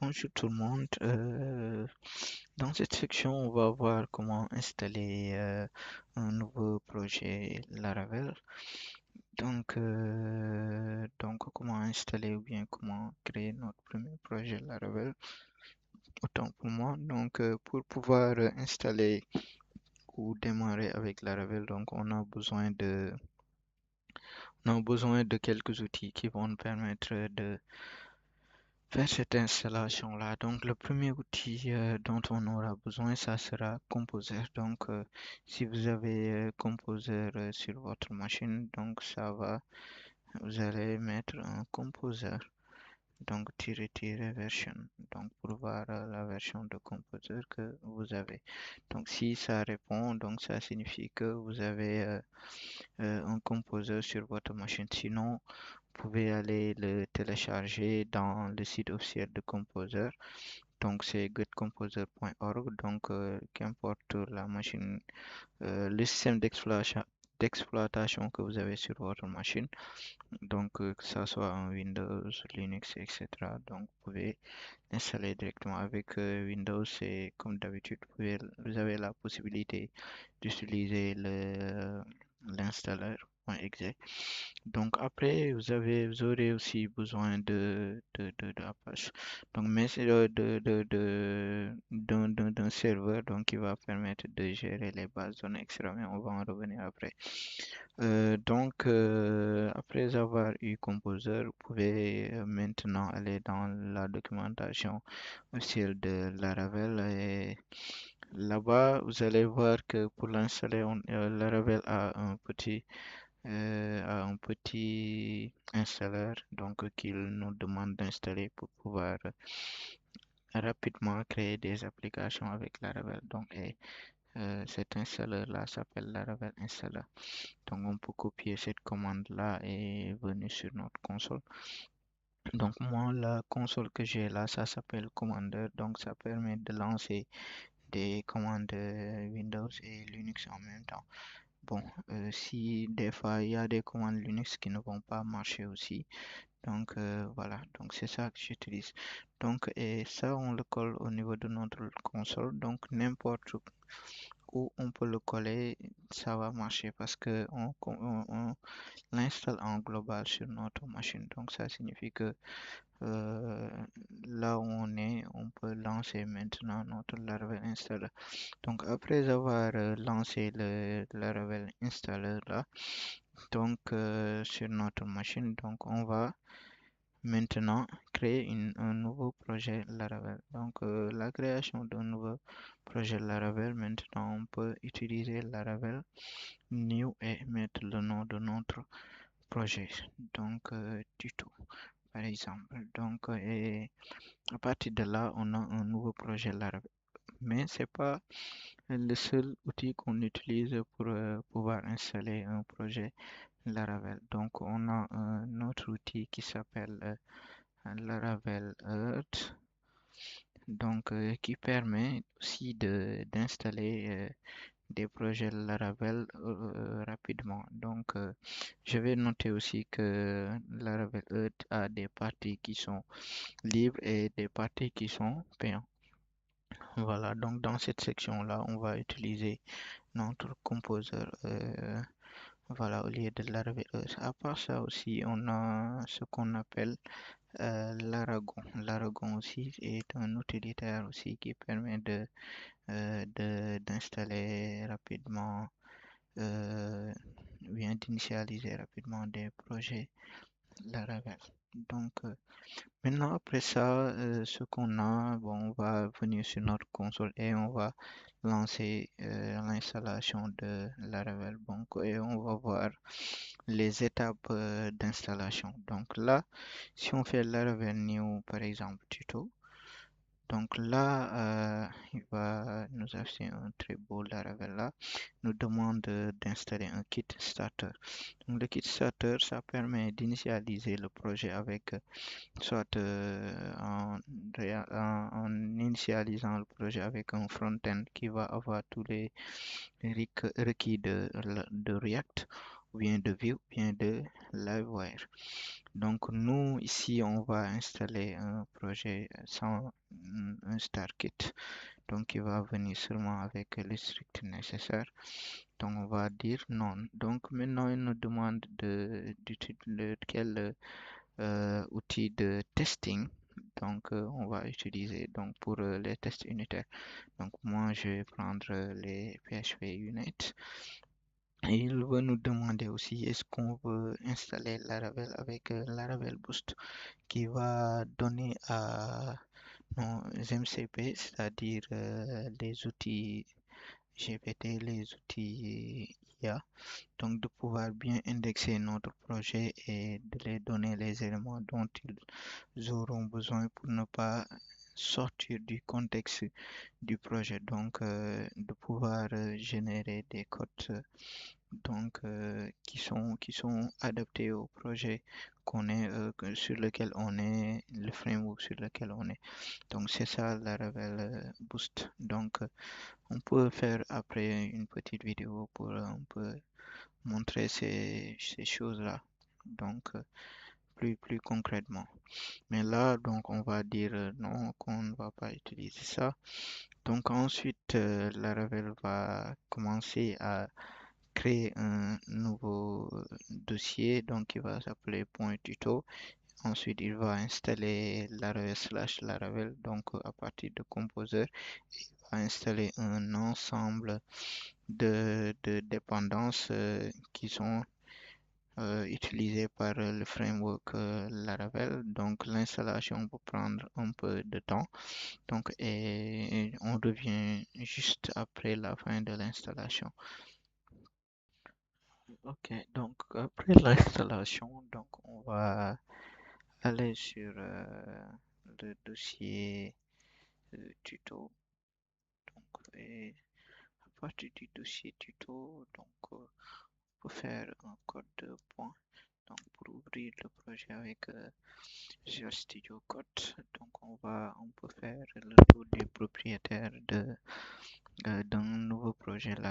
Bonjour tout le monde. Dans cette section, on va voir comment installer un nouveau projet Laravel. Donc, comment installer ou bien comment créer notre premier projet Laravel. Autant pour moi. Pour pouvoir installer ou démarrer avec Laravel, donc on a besoin de quelques outils qui vont nous permettre de faire cette installation-là. Donc, le premier outil dont on aura besoin, ça sera Composer. Si vous avez Composer sur votre machine, vous allez mettre un Composer. Donc, tirer version. Donc, pour voir la version de Composer que vous avez. Donc, si ça répond, donc ça signifie que vous avez un Composer sur votre machine. Sinon, vous pouvez aller le télécharger dans le site officiel de Composer. Donc c'est getcomposer.org. Qu'importe la machine, le système d'exploitation que vous avez sur votre machine, que ça soit un Windows, Linux, etc. Donc vous pouvez installer directement avec Windows. C'est comme d'habitude, vous avez la possibilité d'utiliser l'installeur .exe. Donc après, vous aurez aussi besoin d'Apache. Mais c'est d'un serveur qui va permettre de gérer les bases de données, etc. Mais on va en revenir après. Après avoir eu Composer, vous pouvez maintenant aller dans la documentation officielle de Laravel et là-bas, vous allez voir que pour l'installer, Laravel a un petit installeur qu'il nous demande d'installer pour pouvoir rapidement créer des applications avec Laravel. Cet installeur-là s'appelle Laravel Installer. Donc on peut copier cette commande-là et venir sur notre console. Donc moi, la console que j'ai là, ça s'appelle Commander. Donc ça permet de lancer des commandes Windows et Linux en même temps. Bon, si des fois il y a des commandes Linux qui ne vont pas marcher aussi, voilà, donc c'est ça que j'utilise. Et ça, on le colle au niveau de notre console, donc n'importe où on peut le coller, ça va marcher parce que on l'installe en global sur notre machine. Donc ça signifie que euh, là où on est, on peut lancer maintenant notre Laravel installer. Donc après avoir lancé le Laravel installer là, sur notre machine, donc on va maintenant créer un nouveau projet Laravel. La création d'un nouveau projet Laravel, maintenant on peut utiliser Laravel new et mettre le nom de notre projet. Tuto par exemple. Et à partir de là, on a un nouveau projet Laravel. Mais c'est pas le seul outil qu'on utilise pour pouvoir installer un projet Laravel. Donc, on a un autre outil qui s'appelle Laravel Earth, qui permet aussi d'installer des projets Laravel rapidement. Je vais noter aussi que Laravel Earth a des parties qui sont libres et des parties qui sont payantes. Voilà, donc dans cette section-là, on va utiliser notre composer voilà, au lieu de Laravel Earth. À part ça aussi, on a ce qu'on appelle l'Aragon. L'Aragon aussi est un utilitaire aussi qui permet d'installer rapidement, bien d'initialiser rapidement des projets Laravel. Donc, euh, Maintenant, après ça, ce qu'on a, bon, on va venir sur notre console et on va lancer l'installation de Laravel. Et on va voir les étapes d'installation. Donc là, si on fait Laravel New, par exemple, tuto, il va nous afficher un très beau Laravel là, nous demande d'installer un kit starter. Donc le kit starter, ça permet d'initialiser le projet avec soit en initialisant le projet avec un front-end qui va avoir tous les requis de React ou bien de Vue, ou bien de Livewire. Donc nous, ici, on va installer un projet sans un StartKit. Donc il va venir seulement avec les strict nécessaire. Donc on va dire non. Donc maintenant, il nous demande d'utiliser quel outil de testing. Donc on va utiliser donc pour les tests unitaires. Donc moi, je vais prendre les PHP Unit. Et il va nous demander aussi est-ce qu'on veut installer Laravel avec Laravel Boost qui va donner à nos MCP, c'est-à-dire les outils GPT, les outils IA, donc de pouvoir bien indexer notre projet et de les donner les éléments dont ils auront besoin pour ne pas sortir du contexte du projet. Donc de pouvoir générer des codes qui sont adaptés au projet sur lequel on est, le framework sur lequel on est. Donc c'est ça la Laravel Boost. Donc on peut faire après une petite vidéo pour un peu montrer ces choses-là. Donc plus concrètement. Mais là, donc on va dire non, qu'on ne va pas utiliser ça. Donc ensuite, Laravel va commencer à créer un nouveau dossier, donc qui va s'appeler point .tuto. Ensuite, il va installer Laravel slash Laravel, donc à partir de Composer, il va installer un ensemble de dépendances qui sont utilisées par le framework Laravel. Donc l'installation peut prendre un peu de temps. Donc, et on revient juste après la fin de l'installation. Ok, donc après l'installation, donc on va aller sur le dossier tuto. Donc, et à partir du dossier tuto, donc on peut faire un code de point. Donc pour ouvrir le projet avec Visual Studio Code, donc on peut faire le tour des propriétaires d'un nouveau projet là.